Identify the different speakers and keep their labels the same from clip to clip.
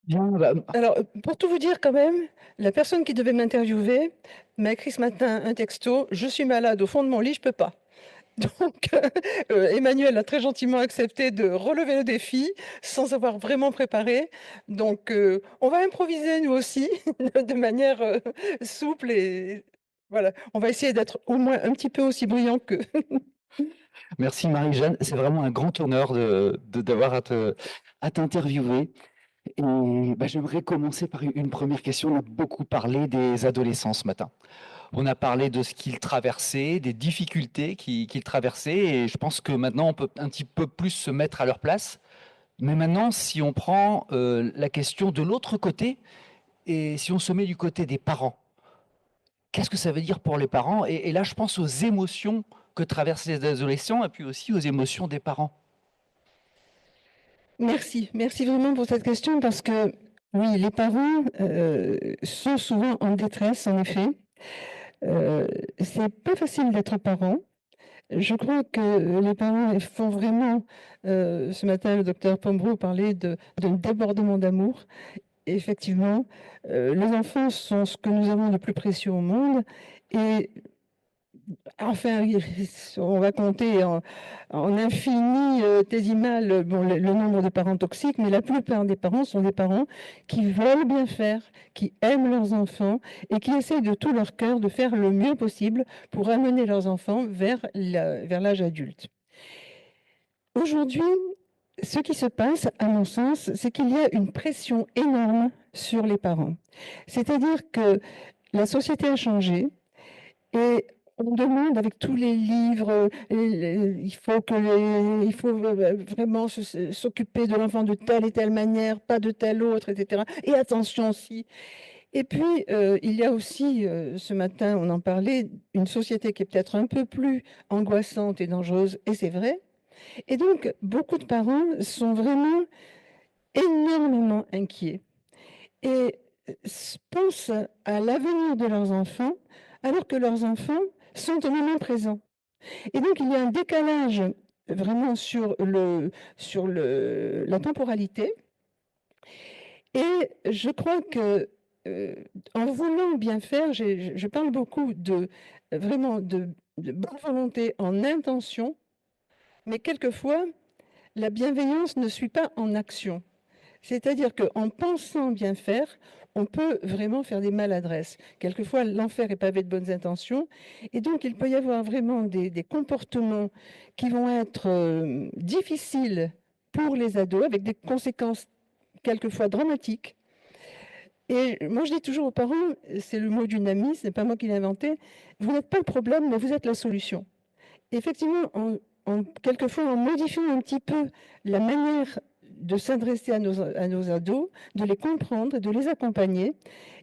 Speaker 1: Bien,
Speaker 2: Alors, pour tout vous dire quand même, la personne qui devait m'interviewer m'a écrit ce matin un texto: «Je suis malade au fond de mon lit, je peux pas». Donc Emmanuel a très gentiment accepté de relever le défi sans avoir vraiment préparé. Donc on va improviser nous aussi de manière, souple et voilà. On va essayer d'être au moins un petit peu aussi brillant qu'eux.
Speaker 1: merci Marie-Jeanne, c'est vraiment un grand honneur d'avoir à t'interviewer. Et j'aimerais commencer par une première question. On a beaucoup parlé des adolescents ce matin. On a parlé de ce qu'ils traversaient, des difficultés qu'ils traversaient, et je pense que maintenant on peut un petit peu plus se mettre à leur place. Mais maintenant, si on prend la question de l'autre côté, et si on se met du côté des parents, qu'est-ce que ça veut dire pour les parents? Et là, je pense aux émotions que traversent les adolescents, et puis aussi aux émotions des parents.
Speaker 2: Merci, merci vraiment pour cette question parce que oui, les parents, sont souvent en détresse en effet. Heu, c'est pas facile d'être parent. Je crois que les parents, ils font vraiment, ce matin, le docteur Pombro parlait de d'un débordement d'amour. Et effectivement, les enfants sont ce que nous avons de plus précieux au monde et enfin, on va compter en infinitésimal, bon, le nombre de parents toxiques, mais la plupart des parents sont des parents qui veulent bien faire, qui aiment leurs enfants et qui essayent de tout leur cœur de faire le mieux possible pour amener leurs enfants vers l'âge adulte. Aujourd'hui, ce qui se passe, à mon sens, c'est qu'il y a une pression énorme sur les parents. C'est-à-dire que la société a changé et on demande avec tous les livres, il faut vraiment s'occuper de l'enfant de telle et telle manière, pas de telle autre, etc. Et attention aussi. Et puis, il y a aussi, ce matin, on en parlait, une société qui est peut-être un peu plus angoissante et dangereuse, et c'est vrai. Et donc, beaucoup de parents sont vraiment énormément inquiets et pensent à l'avenir de leurs enfants, alors que leurs enfants sont au moment présent. Et donc, il y a un décalage vraiment la temporalité. Et je crois que, en voulant bien faire, je parle beaucoup vraiment de bonne volonté en intention, mais quelquefois, la bienveillance ne suit pas en action. C'est-à-dire qu'en pensant bien faire, on peut vraiment faire des maladresses. Quelquefois, l'enfer est pavé de bonnes intentions et donc il peut y avoir vraiment des comportements qui vont être, difficiles pour les ados avec des conséquences quelquefois dramatiques. Et moi, je dis toujours aux parents, c'est le mot d'une amie, ce n'est pas moi qui l'ai inventé: «Vous n'êtes pas le problème, mais vous êtes la solution». Effectivement, quelquefois, en modifiant un petit peu la manière de s'adresser à nos ados, de les comprendre, de les accompagner,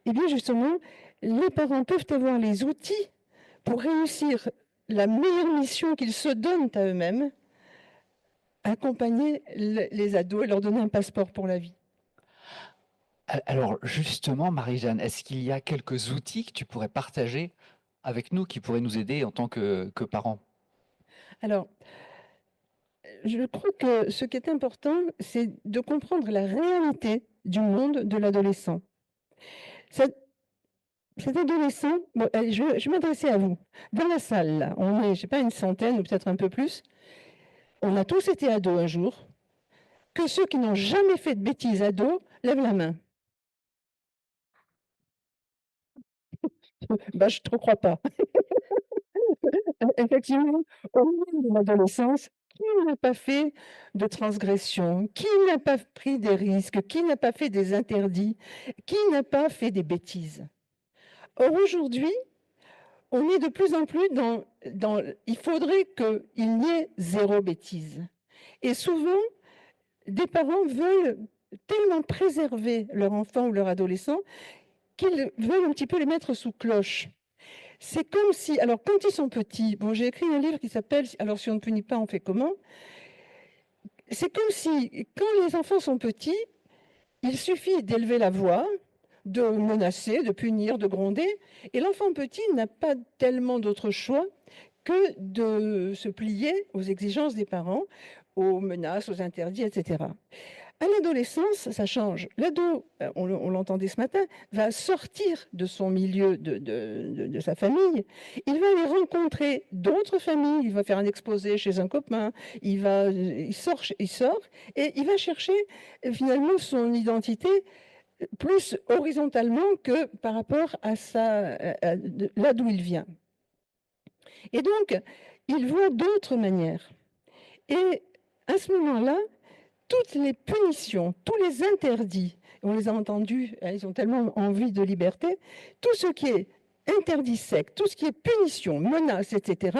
Speaker 2: eh bien, justement, les parents peuvent avoir les outils pour réussir la meilleure mission qu'ils se donnent à eux-mêmes, accompagner les ados et leur donner un passeport pour la vie.
Speaker 1: Alors justement, Marie-Jeanne, est-ce qu'il y a quelques outils que tu pourrais partager avec nous, qui pourraient nous aider en tant que parents?
Speaker 2: Alors, je crois que ce qui est important, c'est de comprendre la réalité du monde de l'adolescent. Cet Cet adolescent, bon, allez, je vais m'adresser à vous. Dans la salle, là, on est, je sais pas, une centaine ou peut-être un peu plus. On a tous été ados un jour. Que ceux qui n'ont jamais fait de bêtises ados lèvent la main. Bah, je ne te crois pas. Effectivement, au moment de l'adolescence, qui n'a pas fait de transgression? Qui n'a pas pris des risques? Qui n'a pas fait des interdits? Qui n'a pas fait des bêtises? Or, aujourd'hui, on est de plus en plus il faudrait qu'il n'y ait zéro bêtise. Et souvent, des parents veulent tellement préserver leur enfant ou leur adolescent qu'ils veulent un petit peu les mettre sous cloche. C'est comme si, alors quand ils sont petits, bon, j'ai écrit un livre qui s'appelle Alors si on ne punit pas, on fait comment? C'est comme si, quand les enfants sont petits, il suffit d'élever la voix, de menacer, de punir, de gronder, et l'enfant petit n'a pas tellement d'autre choix que de se plier aux exigences des parents, aux menaces, aux interdits, etc. À l'adolescence, ça change. L'ado, on l'entendait ce matin, va sortir de son milieu, de sa famille. Il va aller rencontrer d'autres familles. Il va faire un exposé chez un copain. Il sort et il va chercher finalement son identité plus horizontalement que par rapport à là d'où il vient. Et donc, il voit d'autres manières. Et à ce moment-là, toutes les punitions, tous les interdits, on les a entendus, ils ont tellement envie de liberté, tout ce qui est interdit sec, tout ce qui est punition, menace, etc.,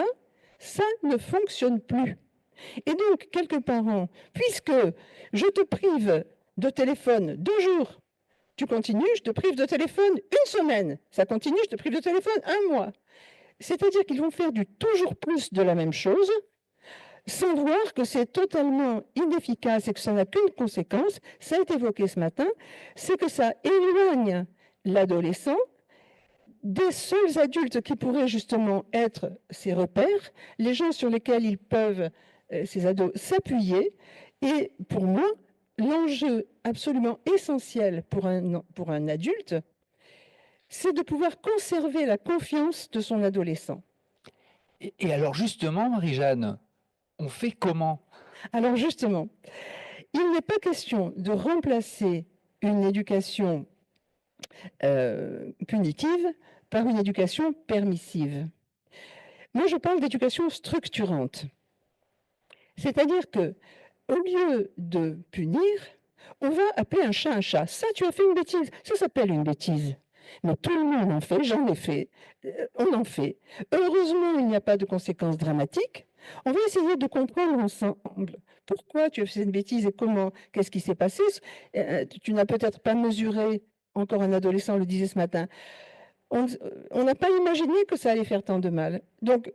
Speaker 2: ça ne fonctionne plus. Et donc, quelque part, puisque je te prive de téléphone 2 jours, tu continues, je te prive de téléphone 1 semaine, ça continue, je te prive de téléphone 1 mois. C'est-à-dire qu'ils vont faire du toujours plus de la même chose, sans voir que c'est totalement inefficace et que ça n'a qu'une conséquence, ça a été évoqué ce matin, c'est que ça éloigne l'adolescent des seuls adultes qui pourraient justement être ses repères, les gens sur lesquels ils peuvent, ces ados, s'appuyer. Et pour moi, l'enjeu absolument essentiel pour un adulte, c'est de pouvoir conserver la confiance de son adolescent.
Speaker 1: Et alors justement, Marie-Jeanne, on fait comment?
Speaker 2: Alors justement, il n'est pas question de remplacer une éducation punitive par une éducation permissive. Moi, je parle d'éducation structurante. C'est-à-dire que, au lieu de punir, on va appeler un chat un chat. Ça, tu as fait une bêtise. Ça s'appelle une bêtise. Mais tout le monde en fait, j'en ai fait, on en fait. Heureusement, il n'y a pas de conséquences dramatiques. On va essayer de comprendre ensemble pourquoi tu as fait cette bêtise et comment, qu'est-ce qui s'est passé. Tu n'as peut-être pas mesuré, encore un adolescent le disait ce matin, on n'a pas imaginé que ça allait faire tant de mal. Donc,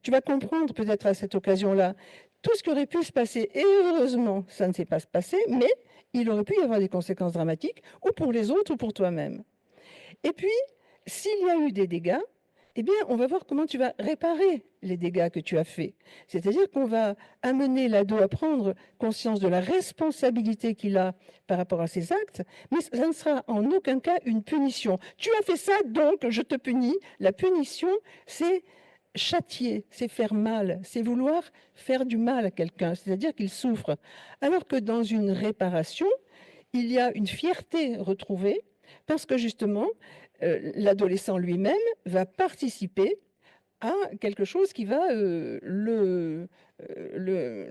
Speaker 2: tu vas comprendre peut-être à cette occasion-là tout ce qui aurait pu se passer. Et heureusement, ça ne s'est pas passé, mais il aurait pu y avoir des conséquences dramatiques, ou pour les autres, ou pour toi-même. Et puis, s'il y a eu des dégâts, eh bien, on va voir comment tu vas réparer les dégâts que tu as faits. C'est-à-dire qu'on va amener l'ado à prendre conscience de la responsabilité qu'il a par rapport à ses actes, mais ça ne sera en aucun cas une punition. Tu as fait ça, donc je te punis. La punition, c'est châtier, c'est faire mal, c'est vouloir faire du mal à quelqu'un, c'est-à-dire qu'il souffre. Alors que dans une réparation, il y a une fierté retrouvée, parce que justement, l'adolescent lui-même va participer à quelque chose qui va le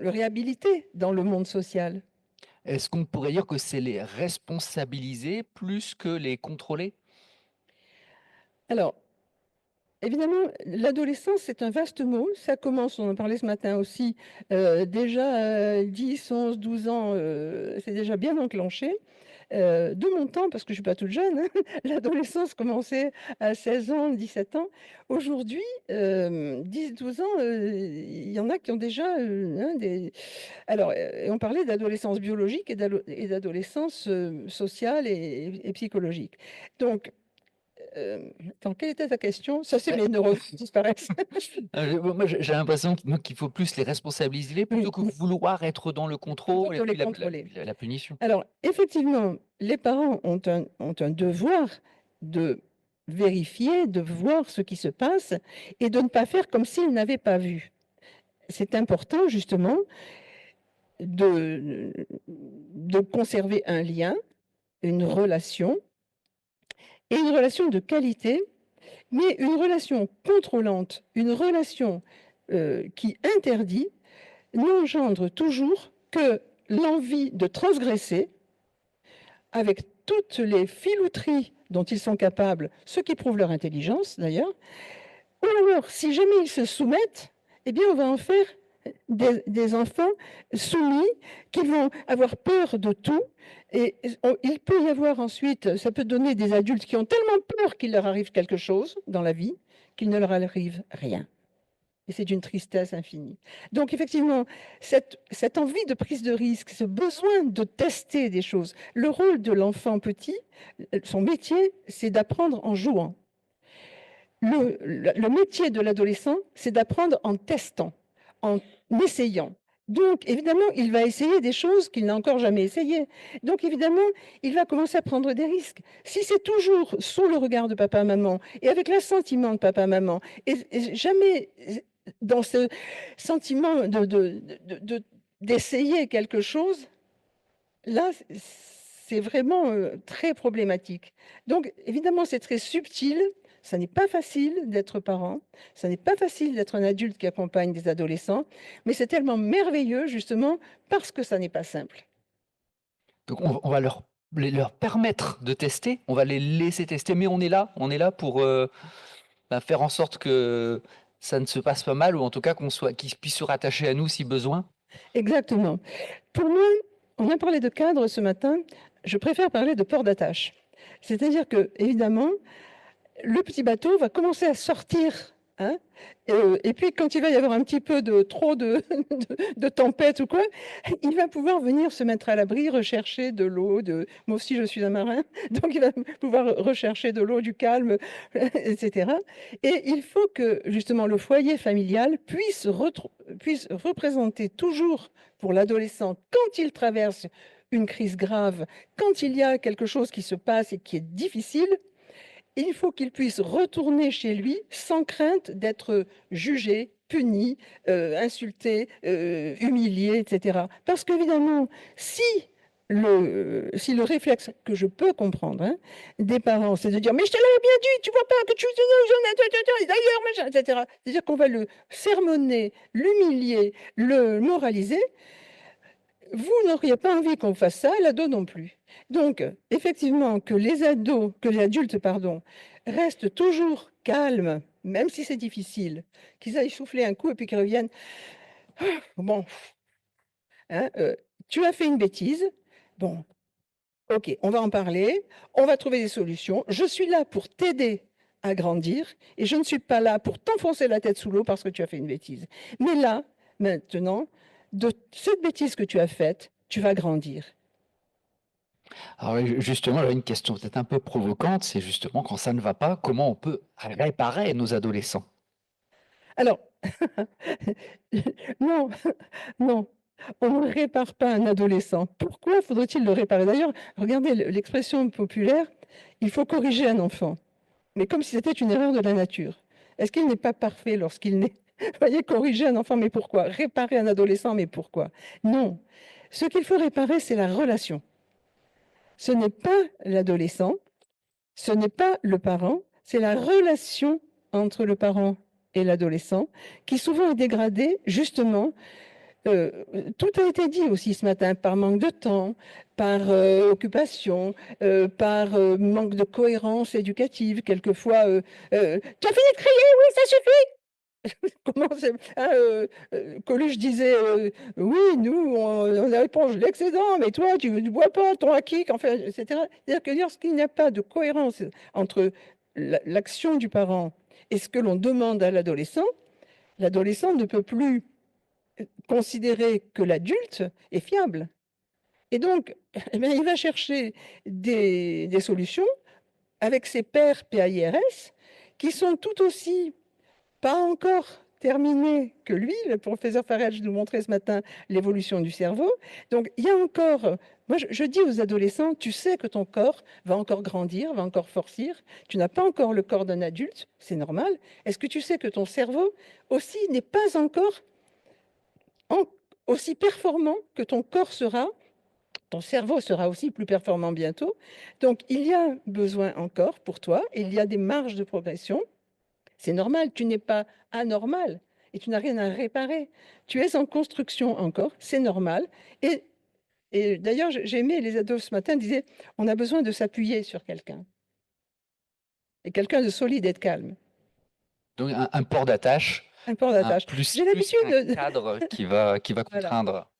Speaker 2: réhabiliter dans le monde social.
Speaker 1: Est-ce qu'on pourrait dire que c'est les responsabiliser plus que les contrôler?
Speaker 2: Alors, évidemment, l'adolescence, c'est un vaste mot. Ça commence, on en parlait ce matin aussi, déjà 10, 11, 12 ans, c'est déjà bien enclenché. De mon temps, parce que je ne suis pas toute jeune, hein, l'adolescence commençait à 16 ans, 17 ans. Aujourd'hui, 10-12 ans, il y en a qui ont déjà des... Alors, on parlait d'adolescence biologique et d'adolescence sociale et psychologique. Donc, attends, quelle était ta question? Ça, c'est mes neurones qui disparaissent.
Speaker 1: Moi, j'ai l'impression qu'il faut plus les responsabiliser plutôt que vouloir être dans le contrôle et
Speaker 2: Plutôt les
Speaker 1: puis
Speaker 2: contrôler.
Speaker 1: la punition.
Speaker 2: Alors, effectivement, les parents ont un devoir de vérifier, de voir ce qui se passe et de ne pas faire comme s'ils n'avaient pas vu. C'est important, justement, de conserver un lien, une relation, et une relation de qualité, mais une relation contrôlante, une relation qui interdit, n'engendre toujours que l'envie de transgresser, avec toutes les filouteries dont ils sont capables, ce qui prouve leur intelligence d'ailleurs, ou alors, si jamais ils se soumettent, eh bien, on va en faire des enfants soumis qui vont avoir peur de tout. Et il peut y avoir ensuite, ça peut donner des adultes qui ont tellement peur qu'il leur arrive quelque chose dans la vie, qu'il ne leur arrive rien. Et c'est d'une tristesse infinie. Donc effectivement, cette envie de prise de risque, ce besoin de tester des choses, le rôle de l'enfant petit, son métier, c'est d'apprendre en jouant. Le métier de l'adolescent, c'est d'apprendre en testant, en essayant. Donc, évidemment, il va essayer des choses qu'il n'a encore jamais essayées. Donc, évidemment, il va commencer à prendre des risques. Si c'est toujours sous le regard de papa-maman et avec l'assentiment de papa-maman, et jamais dans ce sentiment d'essayer quelque chose, là, c'est vraiment très problématique. Donc, évidemment, c'est très subtil. Ça n'est pas facile d'être parent, ça n'est pas facile d'être un adulte qui accompagne des adolescents, mais c'est tellement merveilleux, justement, parce que ça n'est pas simple.
Speaker 1: Donc on va leur permettre de tester, on va les laisser tester, mais on est là pour faire en sorte que ça ne se passe pas mal, ou en tout cas qu'ils puissent se rattacher à nous si besoin.
Speaker 2: Exactement. Pour moi, on a parlé de cadre ce matin, je préfère parler de port d'attache. C'est-à-dire que, évidemment, le petit bateau va commencer à sortir. Hein, et puis, quand il va y avoir un petit peu trop de tempête ou quoi, il va pouvoir venir se mettre à l'abri, rechercher de l'eau. Moi aussi, je suis un marin, donc il va pouvoir rechercher de l'eau, du calme, etc. Et il faut que, justement, le foyer familial puisse représenter toujours pour l'adolescent, quand il traverse une crise grave, quand il y a quelque chose qui se passe et qui est difficile, il faut qu'il puisse retourner chez lui sans crainte d'être jugé, puni, insulté, humilié, etc. Parce qu'évidemment, si le réflexe que je peux comprendre hein, des parents, c'est de dire mais je te l'avais bien dit, tu vois pas que tu d'ailleurs, machin, etc. C'est-à-dire qu'on va le sermonner, l'humilier, le moraliser. Vous n'auriez pas envie qu'on fasse ça, et l'ado non plus. Donc, effectivement, que les adultes, pardon, restent toujours calmes, même si c'est difficile, qu'ils aillent souffler un coup et puis qu'ils reviennent. Bon, hein, tu as fait une bêtise. Bon, ok, on va en parler, on va trouver des solutions. Je suis là pour t'aider à grandir et je ne suis pas là pour t'enfoncer la tête sous l'eau parce que tu as fait une bêtise. Mais là, maintenant, de cette bêtise que tu as faite, tu vas grandir.
Speaker 1: Alors justement, j'avais une question peut-être un peu provocante, c'est justement quand ça ne va pas, comment on peut réparer nos adolescents?
Speaker 2: Alors, non, non, on ne répare pas un adolescent. Pourquoi faudrait-il le réparer? D'ailleurs, regardez l'expression populaire, il faut corriger un enfant, mais comme si c'était une erreur de la nature. Est-ce qu'il n'est pas parfait lorsqu'il naît? Vous voyez, corriger un enfant, mais pourquoi? Réparer un adolescent, mais pourquoi? Non. Ce qu'il faut réparer, c'est la relation. Ce n'est pas l'adolescent, ce n'est pas le parent, c'est la relation entre le parent et l'adolescent qui souvent est dégradée justement. Tout a été dit aussi ce matin, par manque de temps, par occupation, par manque de cohérence éducative. Quelquefois, tu as fini de crier, oui, ça suffit. Comment hein, Coluche disait, oui, nous, on éponge l'excédent, mais toi, tu ne bois pas ton acquis, enfin, etc. C'est-à-dire que lorsqu'il n'y a pas de cohérence entre l'action du parent et ce que l'on demande à l'adolescent, l'adolescent ne peut plus considérer que l'adulte est fiable. Et donc, eh bien, il va chercher des solutions avec ses pairs PAIRS qui sont tout aussi pas encore terminées que lui. Le professeur Farage nous montrait ce matin l'évolution du cerveau. Donc, il y a encore... Moi, je dis aux adolescents, tu sais que ton corps va encore grandir, va encore forcir. Tu n'as pas encore le corps d'un adulte, c'est normal. Est-ce que tu sais que ton cerveau aussi n'est pas encore aussi performant que ton corps sera, ton cerveau sera aussi plus performant bientôt. Donc, il y a besoin encore pour toi, il y a des marges de progression. C'est normal, tu n'es pas anormal et tu n'as rien à réparer. Tu es en construction encore, c'est normal. Et d'ailleurs, j'ai aimé les ados ce matin disaient, on a besoin de s'appuyer sur quelqu'un. Et quelqu'un de solide et de calme.
Speaker 1: Donc un port d'attache,
Speaker 2: Un port d'attache. J'ai
Speaker 1: plus
Speaker 2: l'habitude
Speaker 1: qu'un cadre qui va
Speaker 2: Voilà.
Speaker 1: contraindre.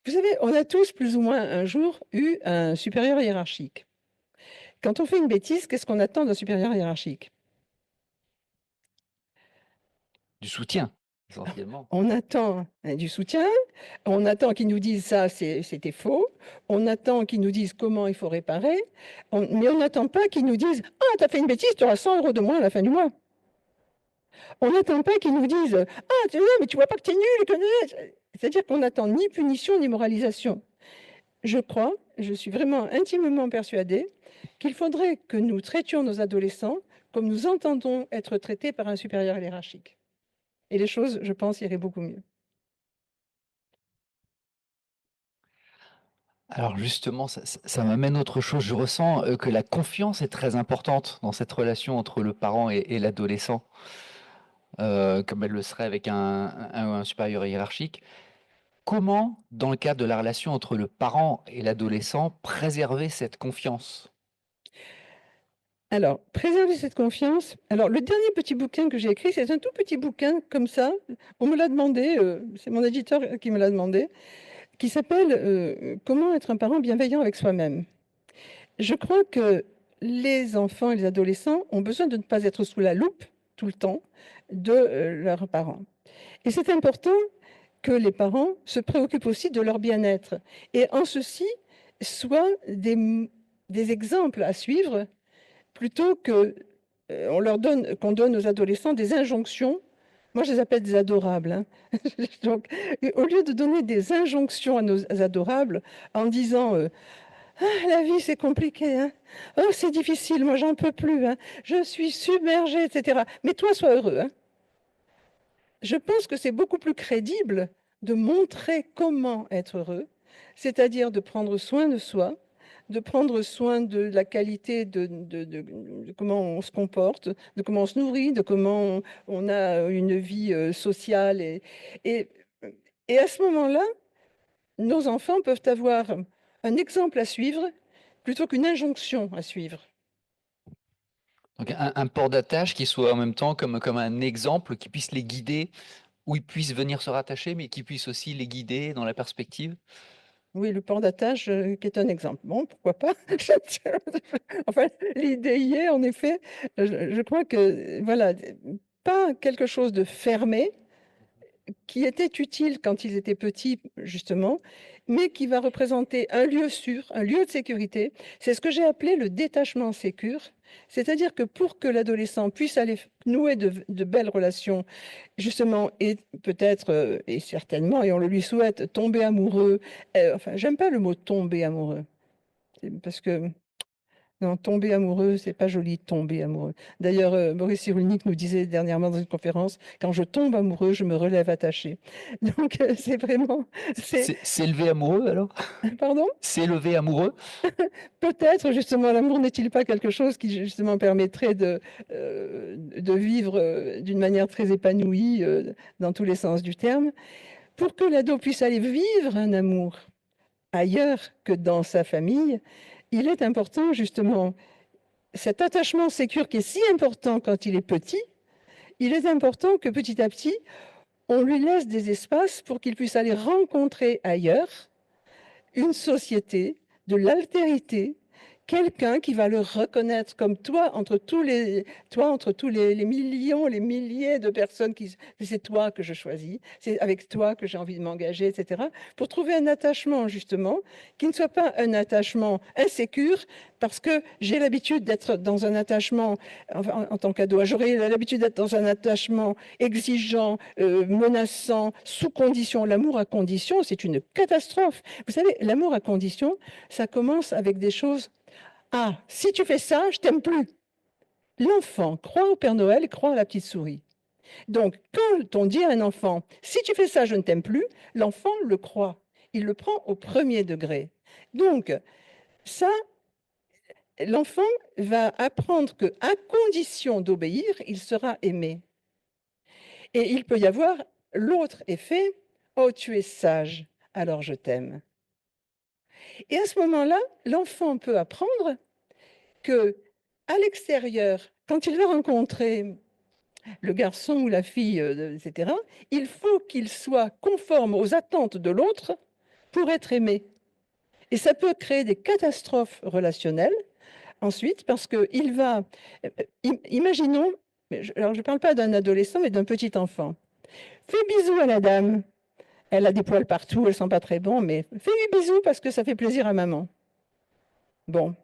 Speaker 2: Vous savez, on a tous plus ou moins un jour eu un supérieur hiérarchique. Quand on fait une bêtise, qu'est-ce qu'on attend d'un supérieur hiérarchique?
Speaker 1: Du soutien, essentiellement.
Speaker 2: On attend du soutien, on attend qu'ils nous disent ça, c'était faux, on attend qu'ils nous disent comment il faut réparer, mais on n'attend pas qu'ils nous disent « Ah, tu as fait une bêtise, tu auras 100 € de moins à la fin du mois ». On n'attend pas qu'ils nous disent « Ah, mais tu vois pas que tu es nul ». C'est-à-dire qu'on n'attend ni punition ni moralisation. Je suis vraiment intimement persuadée qu'il faudrait que nous traitions nos adolescents comme nous entendons être traités par un supérieur hiérarchique. Et les choses, je pense, iraient beaucoup mieux.
Speaker 1: Alors justement, ça m'amène autre chose. Je ressens que la confiance est très importante dans cette relation entre le parent et l'adolescent, comme elle le serait avec un supérieur hiérarchique. Comment, dans le cadre de la relation entre le parent et l'adolescent, préserver cette confiance?
Speaker 2: Alors, préserver cette confiance. Alors, le dernier petit bouquin que j'ai écrit, c'est un tout petit bouquin comme ça. On me l'a demandé, c'est mon éditeur qui me l'a demandé, qui s'appelle Comment être un parent bienveillant avec soi-même. Je crois que les enfants et les adolescents ont besoin de ne pas être sous la loupe tout le temps de leurs parents. Et c'est important que les parents se préoccupent aussi de leur bien-être et en ceci soient des exemples à suivre plutôt que qu'on donne aux adolescents des injonctions. Moi, je les appelle des adorables, hein. Donc, au lieu de donner des injonctions à nos adorables en disant ah, la vie c'est compliqué, hein. Oh, c'est difficile, moi j'en peux plus, hein. Je suis submergée, etc. Mais toi, sois heureux, hein. Je pense que c'est beaucoup plus crédible de montrer comment être heureux, c'est-à-dire de prendre soin de soi, de prendre soin de la qualité de comment on se comporte, de comment on se nourrit, de comment on a une vie sociale. Et, et à ce moment-là, nos enfants peuvent avoir un exemple à suivre plutôt qu'une injonction à suivre.
Speaker 1: Donc un port d'attache qui soit en même temps comme un exemple qui puisse les guider, où ils puissent venir se rattacher, mais qui puisse aussi les guider dans la perspective?
Speaker 2: Oui, le port d'attache, qui est un exemple. Bon, pourquoi pas? Enfin, l'idée y est, en effet. Je crois que, voilà, pas quelque chose de fermé, qui était utile quand ils étaient petits, justement, mais qui va représenter un lieu sûr, un lieu de sécurité. C'est ce que j'ai appelé le détachement sécure. C'est-à-dire que pour que l'adolescent puisse aller nouer de belles relations, justement, et peut-être, et certainement, et on le lui souhaite, tomber amoureux. Enfin, j'aime pas le mot tomber amoureux, parce que non, tomber amoureux, c'est pas joli, tomber amoureux. D'ailleurs, Boris Cyrulnik nous disait dernièrement dans une conférence, quand je tombe amoureux, je me relève attaché. Donc, c'est vraiment, c'est,
Speaker 1: S'élever amoureux alors?
Speaker 2: pardon?
Speaker 1: S'élever amoureux?
Speaker 2: Peut-être, justement, l'amour n'est-il pas quelque chose qui, justement, permettrait de vivre d'une manière très épanouie, dans tous les sens du terme, pour que l'ado puisse aller vivre un amour ailleurs que dans sa famille. Il est important, justement, cet attachement sécure qui est si important quand il est petit, il est important que petit à petit, on lui laisse des espaces pour qu'il puisse aller rencontrer ailleurs une société de l'altérité, quelqu'un qui va le reconnaître comme toi entre tous les millions, les milliers de personnes qui c'est toi que je choisis, c'est avec toi que j'ai envie de m'engager, etc. Pour trouver un attachement justement qui ne soit pas un attachement insécure parce que j'ai l'habitude d'être dans un attachement en tant qu'ado, j'aurais l'habitude d'être dans un attachement exigeant, menaçant, sous condition. L'amour à condition, c'est une catastrophe. Vous savez, l'amour à condition, ça commence avec des choses. Ah, si tu fais ça, je t'aime plus. L'enfant croit au Père Noël et croit à la petite souris. Donc, quand on dit à un enfant, si tu fais ça, je ne t'aime plus, l'enfant le croit. Il le prend au premier degré. Donc, ça, l'enfant va apprendre que, à condition d'obéir, il sera aimé. Et il peut y avoir l'autre effet, oh, tu es sage, alors je t'aime. Et à ce moment-là, l'enfant peut apprendre que, à l'extérieur, quand il va rencontrer le garçon ou la fille, etc., il faut qu'il soit conforme aux attentes de l'autre pour être aimé. Et ça peut créer des catastrophes relationnelles ensuite, parce qu'il va, imaginons, alors je ne parle pas d'un adolescent, mais d'un petit enfant. Fais bisous à la dame. Elle a des poils partout, elle sent pas très bon, mais fais-lui bisous parce que ça fait plaisir à maman. Bon,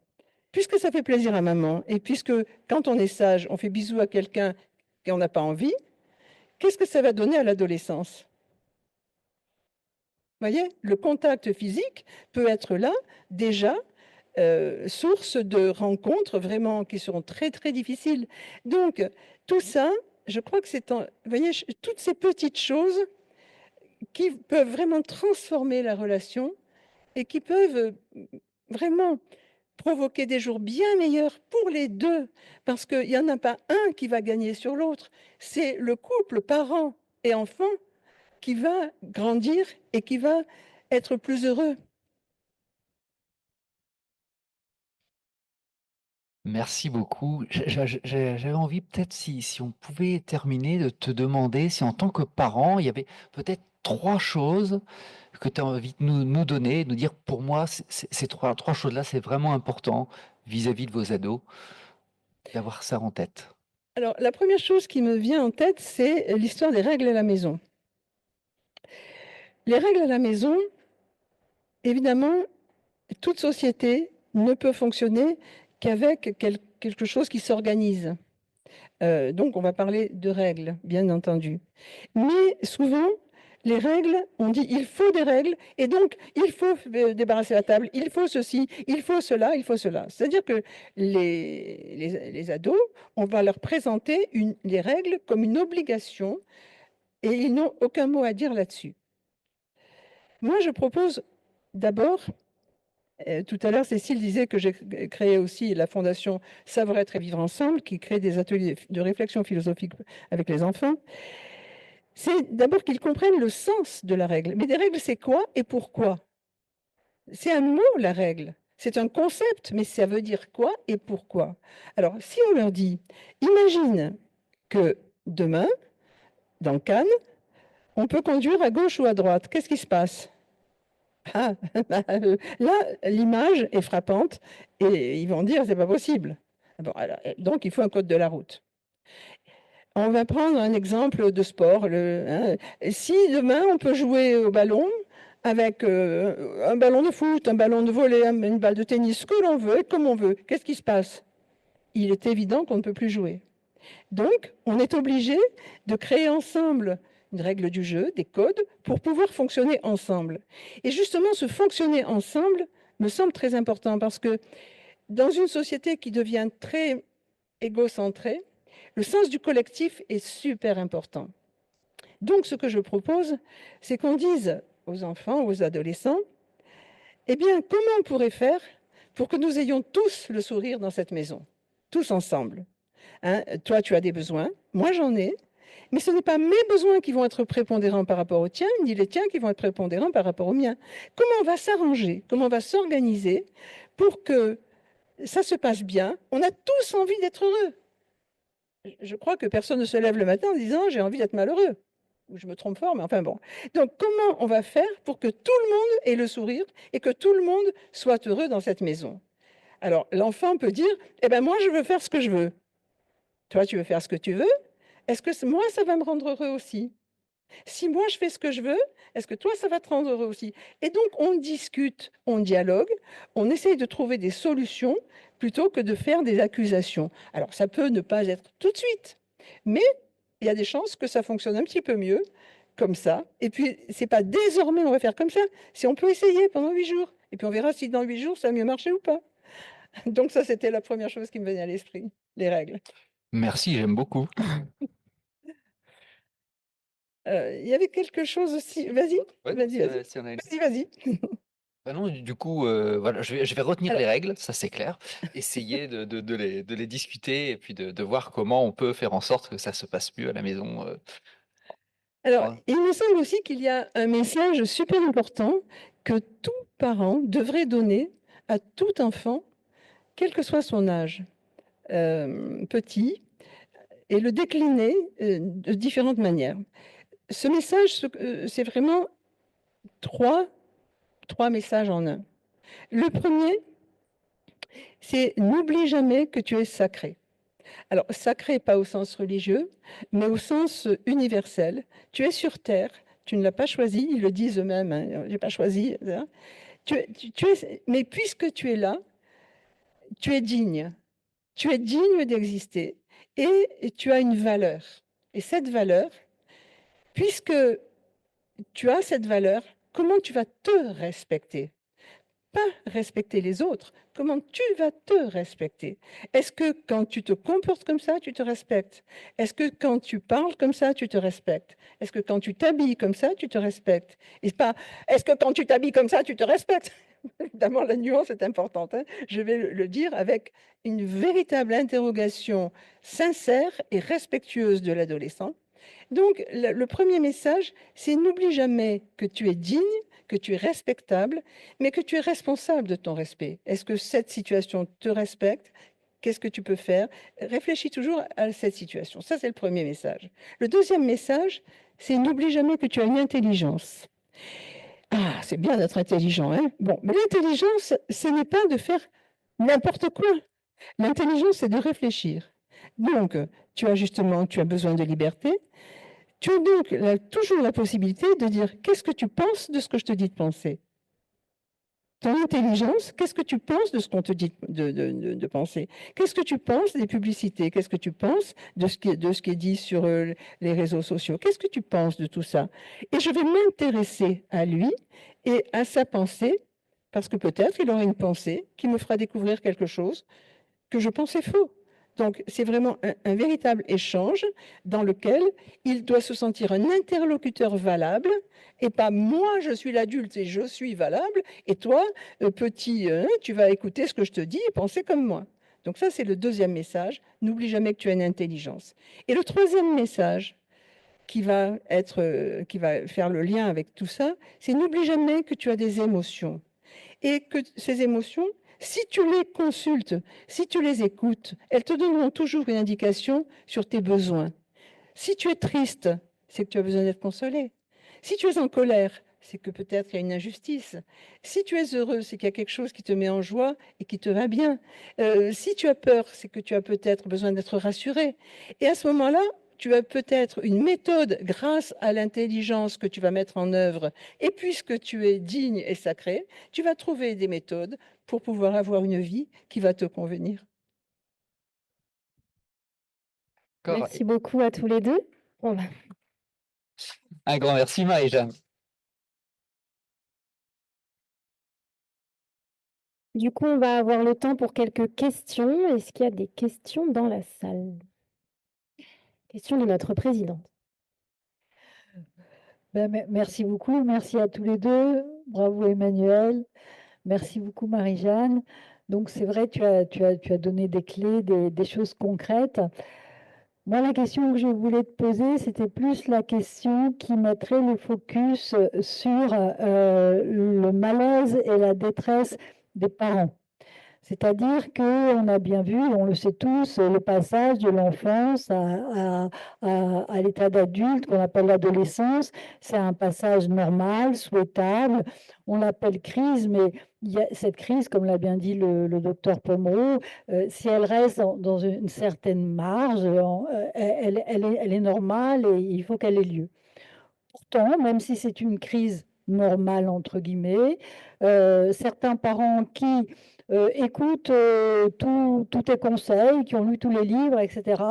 Speaker 2: puisque ça fait plaisir à maman, et puisque quand on est sage, on fait bisous à quelqu'un qu'on n'a pas envie, qu'est-ce que ça va donner à l'adolescence? voyez, le contact physique peut être là, déjà, source de rencontres vraiment qui seront très, très difficiles. Donc, tout ça, je crois que c'est, vous voyez, toutes ces petites choses qui peuvent vraiment transformer la relation et qui peuvent vraiment provoquer des jours bien meilleurs pour les deux, parce qu'il n'y en a pas un qui va gagner sur l'autre. C'est le couple, parents et enfants, qui va grandir et qui va être plus heureux.
Speaker 1: Merci beaucoup. J'avais envie peut-être si on pouvait terminer de te demander si en tant que parent, il y avait peut-être 3 choses que tu as envie de nous donner, de nous dire: «Pour moi, ces 3 choses-là, c'est vraiment important vis-à-vis de vos ados», d'avoir ça en tête.
Speaker 2: Alors, la première chose qui me vient en tête, c'est l'histoire des règles à la maison. Les règles à la maison, évidemment, toute société ne peut fonctionner qu'avec quelque chose qui s'organise. Donc on va parler de règles, bien entendu. Mais souvent, les règles, on dit: «Il faut des règles et donc il faut débarrasser la table, il faut ceci, il faut cela, il faut cela». C'est-à-dire que les ados, on va leur présenter les règles comme une obligation et ils n'ont aucun mot à dire là-dessus. Moi, je propose d'abord, tout à l'heure, Cécile disait que j'ai créé aussi la fondation Savoir-être et vivre ensemble, qui crée des ateliers de réflexion philosophique avec les enfants. C'est d'abord qu'ils comprennent le sens de la règle. Mais des règles, c'est quoi et pourquoi? C'est un mot, la règle. C'est un concept, mais ça veut dire quoi et pourquoi? Alors, si on leur dit, imagine que demain, dans Cannes, on peut conduire à gauche ou à droite, qu'est-ce qui se passe? Ah, là, l'image est frappante et ils vont dire, c'est pas possible. Bon, alors, donc, il faut un code de la route. On va prendre un exemple de sport. Si demain on peut jouer au ballon avec un ballon de foot, un ballon de volley, une balle de tennis, ce que l'on veut et comme on veut, qu'est-ce qui se passe? Il est évident qu'on ne peut plus jouer. Donc, on est obligé de créer ensemble une règle du jeu, des codes, pour pouvoir fonctionner ensemble. Et justement, ce fonctionner ensemble me semble très important parce que dans une société qui devient très égocentrée, le sens du collectif est super important. Donc, ce que je propose, c'est qu'on dise aux enfants, aux adolescents, eh bien, comment on pourrait faire pour que nous ayons tous le sourire dans cette maison, tous ensemble, hein? Toi, tu as des besoins, moi j'en ai, mais ce n'est pas mes besoins qui vont être prépondérants par rapport aux tiens, ni les tiens qui vont être prépondérants par rapport aux miens. Comment on va s'arranger, comment on va s'organiser pour que ça se passe bien? On a tous envie d'être heureux. Je crois que personne ne se lève le matin en disant: «J'ai envie d'être malheureux». Ou je me trompe fort, mais enfin bon. Donc comment on va faire pour que tout le monde ait le sourire et que tout le monde soit heureux dans cette maison? Alors l'enfant peut dire: «Eh ben moi je veux faire ce que je veux». Toi, tu veux faire ce que tu veux? Est-ce que moi ça va me rendre heureux aussi? Si moi je fais ce que je veux, est-ce que toi ça va te rendre heureux aussi? Et donc on discute, on dialogue, on essaye de trouver des solutions plutôt que de faire des accusations. Alors ça peut ne pas être tout de suite, mais il y a des chances que ça fonctionne un petit peu mieux comme ça. Et puis c'est pas désormais on va faire comme ça, si on peut essayer pendant 8 jours. Et puis on verra si dans 8 jours ça a mieux marché ou pas. Donc ça c'était la première chose qui me venait à l'esprit, les règles.
Speaker 1: Merci, j'aime beaucoup.
Speaker 2: Il y avait quelque chose aussi, vas-y,
Speaker 1: Ouais,
Speaker 2: vas-y, vas-y.
Speaker 1: s'il y en a une.
Speaker 2: Vas-y, vas-y.
Speaker 1: Bah non, du coup, voilà, je vais retenir
Speaker 2: Alors
Speaker 1: les règles, ça c'est clair. Essayer de les discuter et puis de voir comment on peut faire en sorte que ça se passe mieux à la maison,
Speaker 2: Alors,
Speaker 1: ouais.
Speaker 2: il me semble aussi qu'il y a un message super important que tout parent devrait donner à tout enfant, quel que soit son âge, petit, et le décliner de différentes manières. Ce message, c'est vraiment trois, trois messages en un. Le premier, c'est n'oublie jamais que tu es sacré. Alors, sacré, pas au sens religieux, mais au sens universel. Tu es sur Terre, tu ne l'as pas choisi, ils le disent eux-mêmes, hein, j'ai pas choisi. Hein. Mais puisque tu es là, tu es digne d'exister et tu as une valeur. Et cette valeur, puisque tu as cette valeur, comment tu vas te respecter. Pas respecter les autres, comment tu vas te respecter. Est-ce que quand tu te comportes comme ça, tu te respectes? Est-ce que quand tu parles comme ça, tu te respectes? Est-ce que quand tu t'habilles comme ça, tu te respectes? Et pas, est-ce que quand tu t'habilles comme ça, tu te respectes? Évidemment, la nuance est importante, hein. Je vais le dire avec une véritable interrogation sincère et respectueuse de l'adolescent. Donc, le premier message, c'est n'oublie jamais que tu es digne, que tu es respectable, mais que tu es responsable de ton respect. Est-ce que cette situation te respecte? Qu'est-ce que tu peux faire? Réfléchis toujours à cette situation. Ça, c'est le premier message. Le deuxième message, c'est n'oublie jamais que tu as une intelligence. Ah, c'est bien d'être intelligent, hein? Bon, mais l'intelligence, ce n'est pas de faire n'importe quoi. L'intelligence, c'est de réfléchir. Donc, tu as besoin de liberté. Tu as donc toujours la possibilité de dire qu'est-ce que tu penses de ce que je te dis de penser. Ton intelligence, qu'est-ce que tu penses de ce qu'on te dit de penser? Qu'est-ce que tu penses des publicités? Qu'est-ce que tu penses de ce qui est dit sur les réseaux sociaux? Qu'est-ce que tu penses de tout ça? Et je vais m'intéresser à lui et à sa pensée, parce que peut-être il aura une pensée qui me fera découvrir quelque chose que je pensais faux. Donc, c'est vraiment un véritable échange dans lequel il doit se sentir un interlocuteur valable et pas moi, je suis l'adulte et je suis valable et toi, petit, tu vas écouter ce que je te dis et penser comme moi. Donc ça, c'est le deuxième message. N'oublie jamais que tu as une intelligence. Et le troisième message qui va faire le lien avec tout ça, c'est n'oublie jamais que tu as des émotions et que ces émotions, si tu les consultes, si tu les écoutes, elles te donneront toujours une indication sur tes besoins. Si tu es triste, c'est que tu as besoin d'être consolé. Si tu es en colère, c'est que peut-être il y a une injustice. Si tu es heureux, c'est qu'il y a quelque chose qui te met en joie et qui te va bien. Si tu as peur, c'est que tu as peut-être besoin d'être rassuré. Et à ce moment-là, tu as peut-être une méthode grâce à l'intelligence que tu vas mettre en œuvre. Et puisque tu es digne et sacré, tu vas trouver des méthodes pour pouvoir avoir une vie qui va te convenir.
Speaker 1: D'accord.
Speaker 3: Merci beaucoup à tous les deux. On va-
Speaker 1: Un grand merci, Marie-Jeanne.
Speaker 3: Du coup, on va avoir le temps pour quelques questions. Est-ce qu'il y a des questions dans la salle? Question de notre présidente.
Speaker 4: Merci beaucoup, merci à tous les deux. Bravo Emmanuel, merci beaucoup Marie-Jeanne. Donc c'est vrai, tu as donné des clés, des choses concrètes. Moi, la question que je voulais te poser, c'était plus la question qui mettrait le focus sur le malaise et la détresse des parents. C'est-à-dire qu'on a bien vu, on le sait tous, le passage de l'enfance à l'état d'adulte qu'on appelle l'adolescence. C'est un passage normal, souhaitable. On l'appelle crise, mais il y a cette crise, comme l'a bien dit le docteur Pomeroy, si elle reste dans une certaine marge, elle est normale et il faut qu'elle ait lieu. Pourtant, même si c'est une crise normale, entre guillemets, certains parents qui écoutent tous tes conseils, qui ont lu tous les livres, etc.,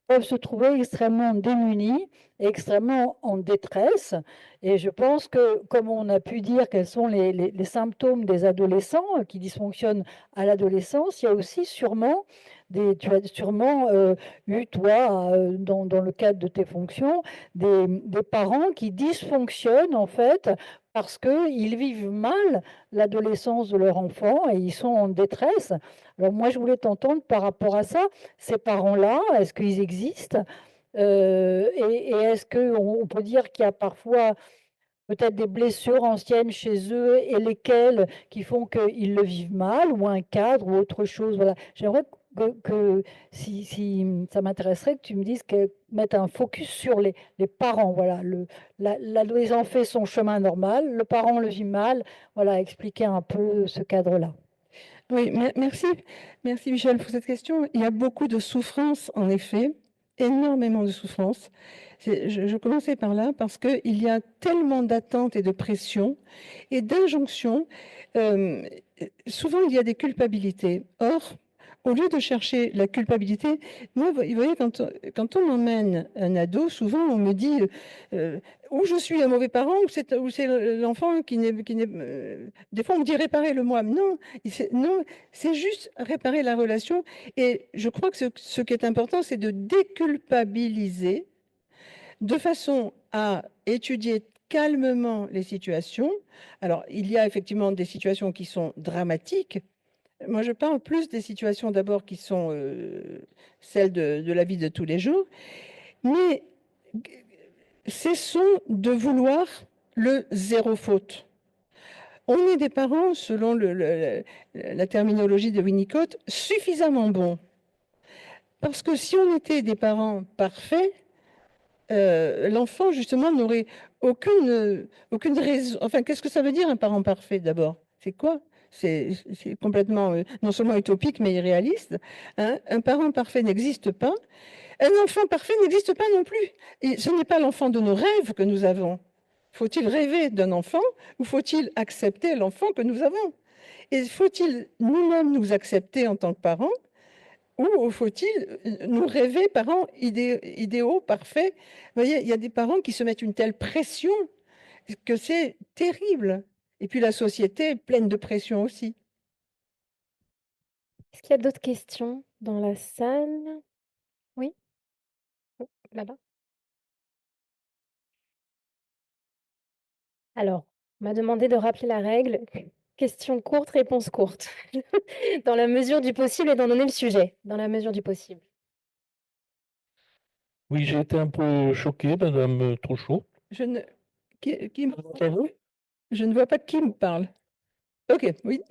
Speaker 4: peuvent se trouver extrêmement démunis, extrêmement en détresse. Et je pense que, comme on a pu dire quels sont les symptômes des adolescents qui dysfonctionnent à l'adolescence, il y a aussi sûrement tu as sûrement eu, toi, dans le cadre de tes fonctions, des parents qui dysfonctionnent en fait parce qu'ils vivent mal l'adolescence de leur enfant et ils sont en détresse. Alors moi, je voulais t'entendre par rapport à ça. Ces parents-là, est-ce qu'ils existent? Et est-ce qu'on peut dire qu'il y a parfois peut-être des blessures anciennes chez eux et lesquelles qui font qu'ils le vivent mal, ou un cadre, ou autre chose? Voilà. J'aimerais si ça m'intéresserait que tu me dises mettre un focus sur les parents. Voilà. L'adolescent fait son chemin normal, le parent le vit mal. Voilà, expliquer un peu ce cadre-là.
Speaker 2: Oui, merci. Merci Michel pour cette question. Il y a beaucoup de souffrance, en effet, énormément de souffrance. Je commençais par là parce qu'il y a tellement d'attentes et de pression et d'injonctions. Souvent, il y a des culpabilités. Or, au lieu de chercher la culpabilité, moi, vous voyez, quand on emmène un ado, souvent on me dit ou je suis un mauvais parent, ou c'est l'enfant qui n'est... des fois on me dit réparer le moi. Non, non, c'est juste réparer la relation. Et je crois que ce qui est important, c'est de déculpabiliser de façon à étudier calmement les situations. Alors, il y a effectivement des situations qui sont dramatiques. Moi, je parle plus des situations d'abord qui sont celles de la vie de tous les jours. Mais cessons de vouloir le zéro faute. On est des parents, selon la terminologie de Winnicott, suffisamment bons. Parce que si on était des parents parfaits, l'enfant, justement, n'aurait aucune raison. Enfin, qu'est-ce que ça veut dire un parent parfait, d'abord? C'est quoi? C'est complètement, non seulement utopique, mais irréaliste. Hein? Un parent parfait n'existe pas. Un enfant parfait n'existe pas non plus. Et ce n'est pas l'enfant de nos rêves que nous avons. Faut-il rêver d'un enfant ou faut-il accepter l'enfant que nous avons? Et faut-il nous-mêmes nous accepter en tant que parents ou faut-il nous rêver parents idéaux, parfaits? Vous voyez, il y a des parents qui se mettent une telle pression que c'est terrible. Et puis la société est pleine de pression aussi.
Speaker 3: Est-ce qu'il y a d'autres questions dans la salle? Oui? Oh, là-bas. Alors, on m'a demandé de rappeler la règle. Question courte, réponse courte. Dans la mesure du possible et d'en donner le sujet. Dans la mesure du possible.
Speaker 5: Oui, j'ai été un peu choqué, Madame Trochot.
Speaker 2: Je ne, qui me-
Speaker 5: Vous m'entendez?
Speaker 2: je ne vois pas qui me parle. Ok, oui.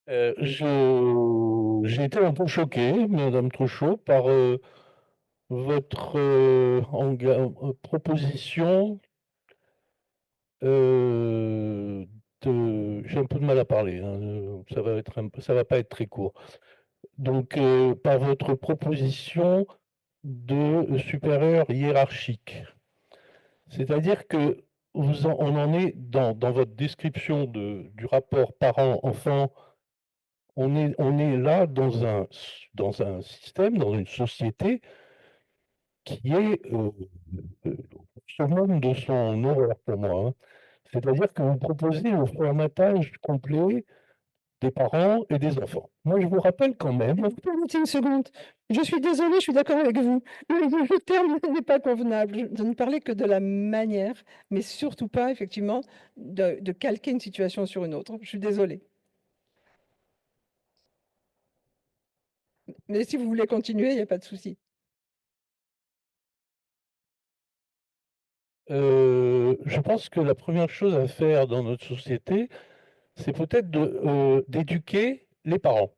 Speaker 5: J'ai été un peu choqué, Madame Trochot, par votre proposition j'ai un peu de mal à parler, hein, ça va pas être très court. Donc, par votre proposition de supérieur hiérarchique. C'est-à-dire que on en est dans votre description du rapport parent-enfant, on est là dans un système, dans une société qui est au summum de son horreur pour moi, hein. C'est-à-dire que vous proposez le formatage complet des parents et des enfants. Moi, je vous rappelle quand même.
Speaker 2: Vous permettez une seconde. Je suis désolée, je suis d'accord avec vous. Le terme n'est pas convenable. Je ne parlais que de la manière, mais surtout pas, effectivement, de calquer une situation sur une autre. Je suis désolée. Mais si vous voulez continuer, il n'y a pas de souci.
Speaker 5: Je pense que la première chose à faire dans notre société, c'est peut-être d'éduquer les parents.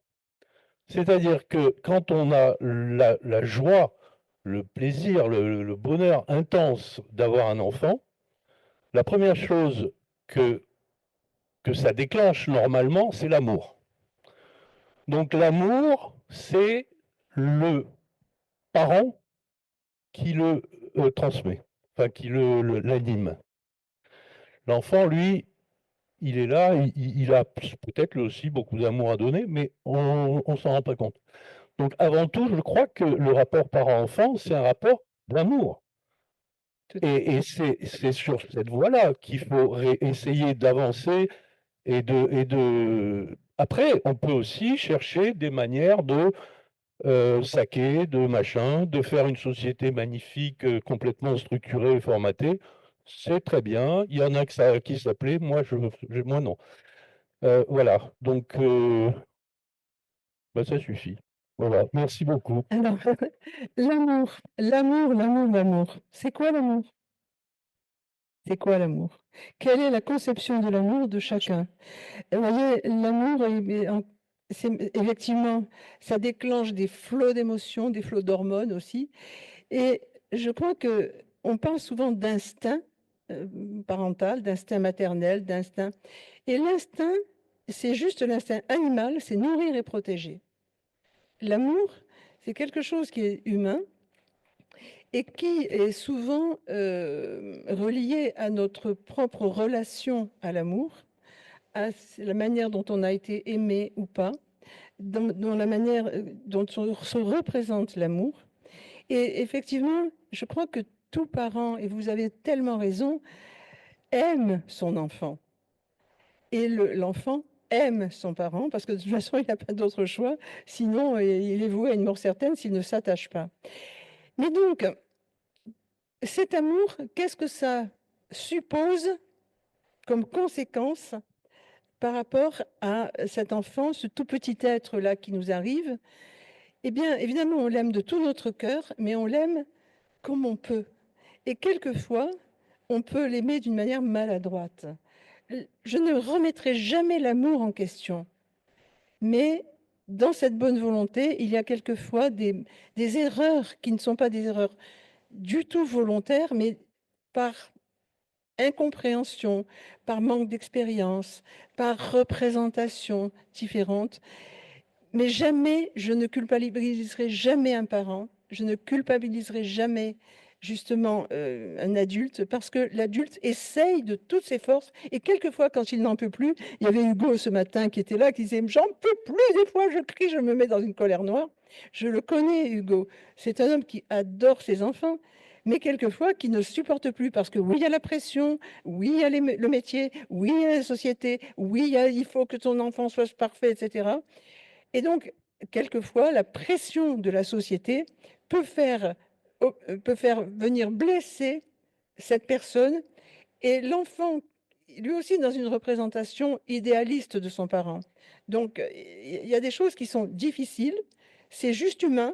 Speaker 5: C'est-à-dire que quand on a la joie, le plaisir, le bonheur intense d'avoir un enfant, la première chose que ça déclenche normalement, c'est l'amour. Donc l'amour, c'est le parent qui le transmet, enfin qui l'anime. L'enfant, lui, il est là, il a peut-être lui aussi beaucoup d'amour à donner, mais on ne s'en rend pas compte. Donc avant tout, je crois que le rapport parent-enfant, c'est un rapport d'amour. Et c'est sur cette voie-là qu'il faut essayer d'avancer Après, on peut aussi chercher des manières de saquer, de machin, de faire une société magnifique, complètement structurée et formatée. C'est très bien. Il y en a qui s'appelaient, moi non. Voilà, donc ça suffit. Voilà, merci beaucoup.
Speaker 2: Alors, l'amour, l'amour, l'amour, l'amour. C'est quoi l'amour? C'est quoi l'amour? Quelle est la conception de l'amour de chacun? Vous voyez, l'amour, effectivement, ça déclenche des flots d'émotions, des flots d'hormones aussi. Et je crois que on parle souvent d'instinct parental, d'instinct maternel, d'instinct. Et l'instinct, c'est juste l'instinct animal, c'est nourrir et protéger. L'amour, c'est quelque chose qui est humain et qui est souvent relié à notre propre relation à l'amour, à la manière dont on a été aimé ou pas. dans la manière dont on se représente l'amour. Et effectivement, je crois que tout parent, et vous avez tellement raison, aime son enfant. Et l'enfant aime son parent, parce que de toute façon, il n'a pas d'autre choix, sinon il est voué à une mort certaine s'il ne s'attache pas. Mais donc, cet amour, qu'est-ce que ça suppose comme conséquence par rapport à cet enfant, ce tout petit être-là qui nous arrive? Eh bien, évidemment, on l'aime de tout notre cœur, mais on l'aime comme on peut. Et quelquefois, on peut l'aimer d'une manière maladroite. Je ne remettrai jamais l'amour en question, mais dans cette bonne volonté, il y a quelquefois des erreurs qui ne sont pas des erreurs du tout volontaires, mais par incompréhension, par manque d'expérience, par représentation différente. Mais jamais, je ne culpabiliserai jamais un parent, je ne culpabiliserai jamais justement un adulte, parce que l'adulte essaye de toutes ses forces, et quelquefois quand il n'en peut plus, il y avait Hugo ce matin qui était là, qui disait « j'en peux plus, des fois je crie, je me mets dans une colère noire ». Je le connais, Hugo, c'est un homme qui adore ses enfants, mais quelquefois qui ne supporte plus, parce que oui, il y a la pression, oui, il y a le métier, oui, il y a la société, oui, il faut que ton enfant soit parfait, etc. Et donc, quelquefois, la pression de la société peut faire venir blesser cette personne, et l'enfant, lui aussi, dans une représentation idéaliste de son parent. Donc, il y a des choses qui sont difficiles, c'est juste humain,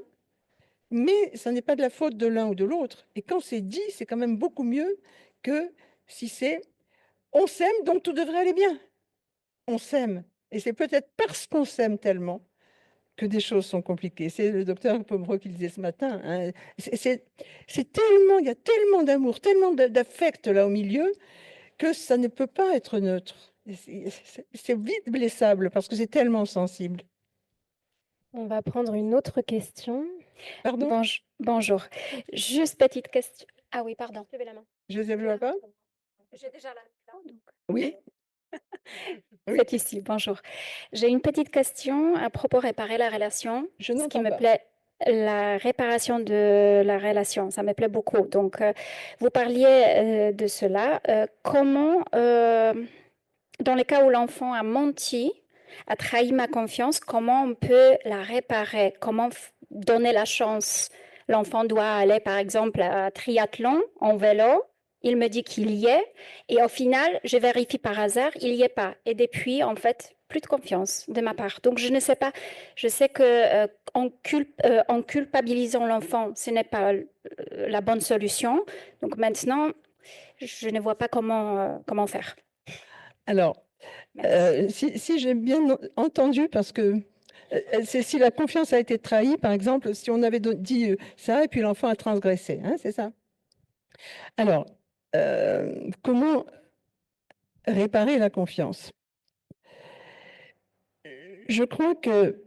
Speaker 2: mais ça n'est pas de la faute de l'un ou de l'autre. Et quand c'est dit, c'est quand même beaucoup mieux que si c'est « on s'aime, donc tout devrait aller bien ». On s'aime. Et c'est peut-être parce qu'on s'aime tellement que des choses sont compliquées. C'est le docteur Pomereux qui le disait ce matin. Hein. C'est tellement, il y a tellement d'amour, tellement d'affect là au milieu, que ça ne peut pas être neutre. C'est vite blessable parce que c'est tellement sensible.
Speaker 3: On va prendre une autre question.
Speaker 2: Pardon,
Speaker 6: Bonjour. Juste petite question. Ah oui, pardon. Levez la main.
Speaker 2: je ne vois pas.
Speaker 6: J'ai déjà la main, donc.
Speaker 2: Oui, Oui.
Speaker 6: C'est ici, bonjour. J'ai une petite question à propos de réparer la relation.
Speaker 2: Je
Speaker 6: Ce qui
Speaker 2: n'entends
Speaker 6: me
Speaker 2: pas.
Speaker 6: plaît, la réparation de la relation, ça me plaît beaucoup. Donc, vous parliez de cela. Comment, dans le cas où l'enfant a menti, a trahi ma confiance, comment on peut la réparer? Comment donner la chance? L'enfant doit aller, par exemple, à triathlon en vélo. Il me dit qu'il y est. Et au final, je vérifie par hasard, il n'y est pas. Et depuis, en fait, plus de confiance de ma part. Donc, je ne sais pas. Je sais que en culpabilisant l'enfant, ce n'est pas la bonne solution. Donc, maintenant, je ne vois pas comment faire.
Speaker 2: Alors,
Speaker 6: Merci.
Speaker 2: si j'ai bien entendu, parce que c'est si la confiance a été trahie, par exemple, si on avait dit ça et puis l'enfant a transgressé, hein, c'est ça? Alors, comment réparer la confiance? Je crois que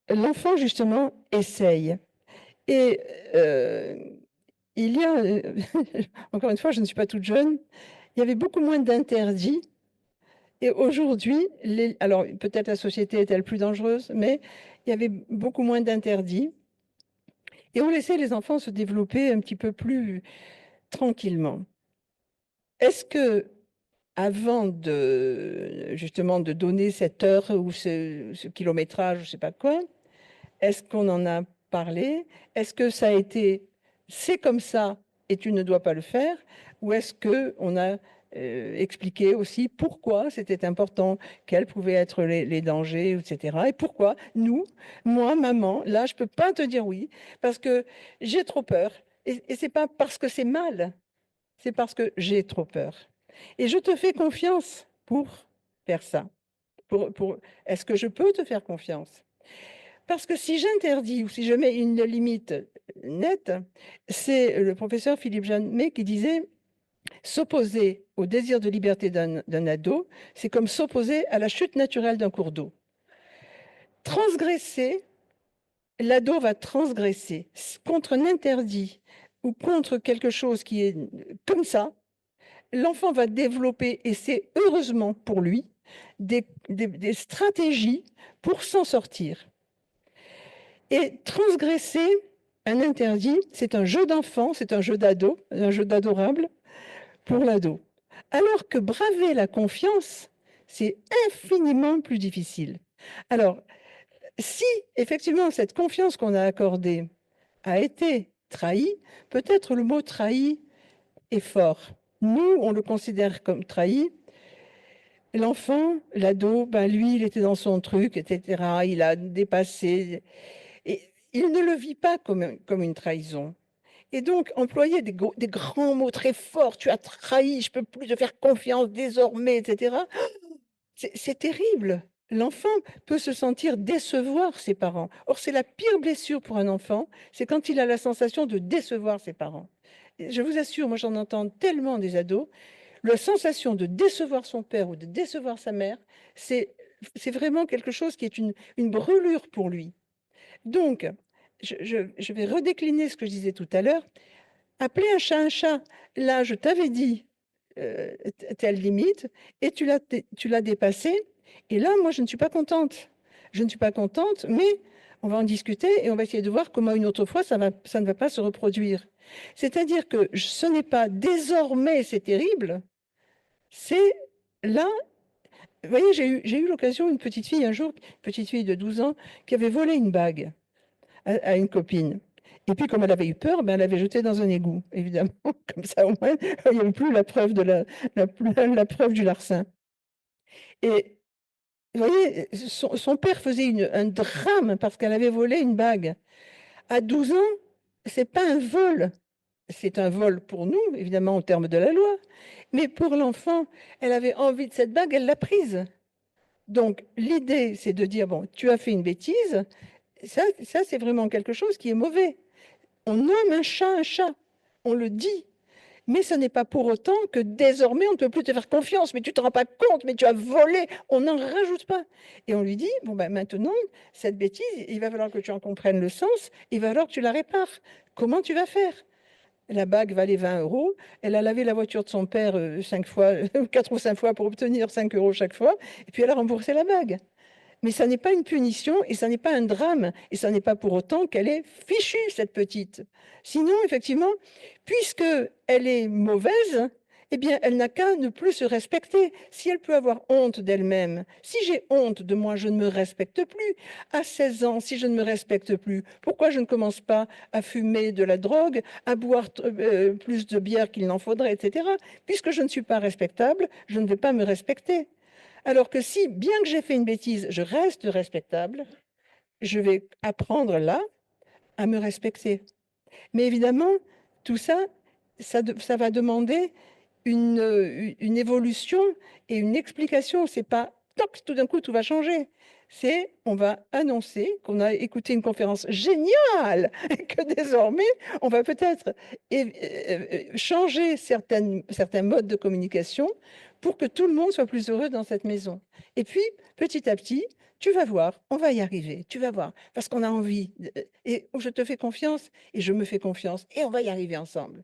Speaker 2: l'enfant, justement, essaye. Et il y a, encore une fois, je ne suis pas toute jeune, il y avait beaucoup moins d'interdits. Et aujourd'hui, alors peut-être la société est-elle plus dangereuse, mais il y avait beaucoup moins d'interdits. Et on laissait les enfants se développer un petit peu plus tranquillement. Est-ce que, avant justement de donner cette heure ou ce kilométrage, je ne sais pas quoi, est-ce qu'on en a parlé? Est-ce que ça a été « c'est comme ça et tu ne dois pas le faire » ou est-ce qu'on a expliqué aussi pourquoi c'était important, quels pouvaient être les dangers, etc. Et pourquoi nous, moi, maman, là, je ne peux pas te dire oui parce que j'ai trop peur. Et ce n'est pas parce que c'est mal, c'est parce que j'ai trop peur. Et je te fais confiance pour faire ça. Est-ce que je peux te faire confiance? Parce que si j'interdis ou si je mets une limite nette, c'est le professeur Philippe Jamet qui disait s'opposer au désir de liberté d'un ado, c'est comme s'opposer à la chute naturelle d'un cours d'eau. Transgresser, l'ado va transgresser contre un interdit ou contre quelque chose qui est comme ça. L'enfant va développer, et c'est heureusement pour lui, des stratégies pour s'en sortir. Et transgresser un interdit, c'est un jeu d'enfant, c'est un jeu d'ado, un jeu d'adorable pour l'ado. Alors que braver la confiance, c'est infiniment plus difficile. Alors, si effectivement cette confiance qu'on a accordée a été trahie, peut-être le mot trahi est fort. Nous, on le considère comme trahi. L'enfant, l'ado, ben lui, il était dans son truc, etc. Il a dépassé. Et il ne le vit pas comme une trahison. Et donc, employer des grands mots très forts, tu as trahi, je ne peux plus te faire confiance désormais, etc. C'est terrible. L'enfant peut se sentir décevoir ses parents. Or, c'est la pire blessure pour un enfant, c'est quand il a la sensation de décevoir ses parents. Et je vous assure, moi j'en entends tellement des ados, la sensation de décevoir son père ou de décevoir sa mère, c'est vraiment quelque chose qui est une brûlure pour lui. Donc, je vais redécliner ce que je disais tout à l'heure. Appeler un chat un chat, là, je t'avais dit telle limite, et tu l'as dépassée, et là, moi, je ne suis pas contente. Je ne suis pas contente, mais on va en discuter et on va essayer de voir comment une autre fois, ça ne va pas se reproduire. C'est-à-dire que ce n'est pas désormais c'est terrible, c'est là. Vous voyez, j'ai eu l'occasion, une petite fille un jour, une petite fille de 12 ans, qui avait volé une bague à une copine. Et puis, comme elle avait eu peur, ben, elle l'avait jetée dans un égout, évidemment. Comme ça, au moins, il n'y avait plus la preuve, la preuve du larcin. Et vous voyez, son père faisait un drame parce qu'elle avait volé une bague. À 12 ans, ce n'est pas un vol. C'est un vol pour nous, évidemment, au terme de la loi. Mais pour l'enfant, elle avait envie de cette bague, elle l'a prise. Donc, l'idée, c'est de dire, bon, tu as fait une bêtise. Ça c'est vraiment quelque chose qui est mauvais. On nomme un chat, on le dit, mais ce n'est pas pour autant que désormais on ne peut plus te faire confiance, mais tu ne te rends pas compte, mais tu as volé, on n'en rajoute pas. Et on lui dit, bon ben maintenant, cette bêtise, il va falloir que tu en comprennes le sens, il va falloir que tu la répares. Comment tu vas faire? La bague valait 20 €, elle a lavé la voiture de son père 5 fois, 4 ou 5 fois pour obtenir 5 € chaque fois, et puis elle a remboursé la bague. Mais ça n'est pas une punition et ça n'est pas un drame. Et ça n'est pas pour autant qu'elle est fichue, cette petite. Sinon, effectivement, puisqu'elle est mauvaise, eh bien, elle n'a qu'à ne plus se respecter. Si elle peut avoir honte d'elle-même, si j'ai honte de moi, je ne me respecte plus. À 16 ans, si je ne me respecte plus, pourquoi je ne commence pas à fumer de la drogue, à boire plus de bière qu'il n'en faudrait, etc. Puisque je ne suis pas respectable, je ne vais pas me respecter. Alors que si, bien que j'ai fait une bêtise, je reste respectable, je vais apprendre là à me respecter. Mais évidemment, tout ça, ça va demander une évolution et une explication. C'est pas, toc, tout d'un coup, tout va changer. C'est, on va annoncer qu'on a écouté une conférence géniale et que désormais, on va peut-être changer certains modes de communication pour que tout le monde soit plus heureux dans cette maison. Et puis, petit à petit, tu vas voir, on va y arriver, tu vas voir, parce qu'on a envie. Et je te fais confiance et je me fais confiance et on va y arriver ensemble.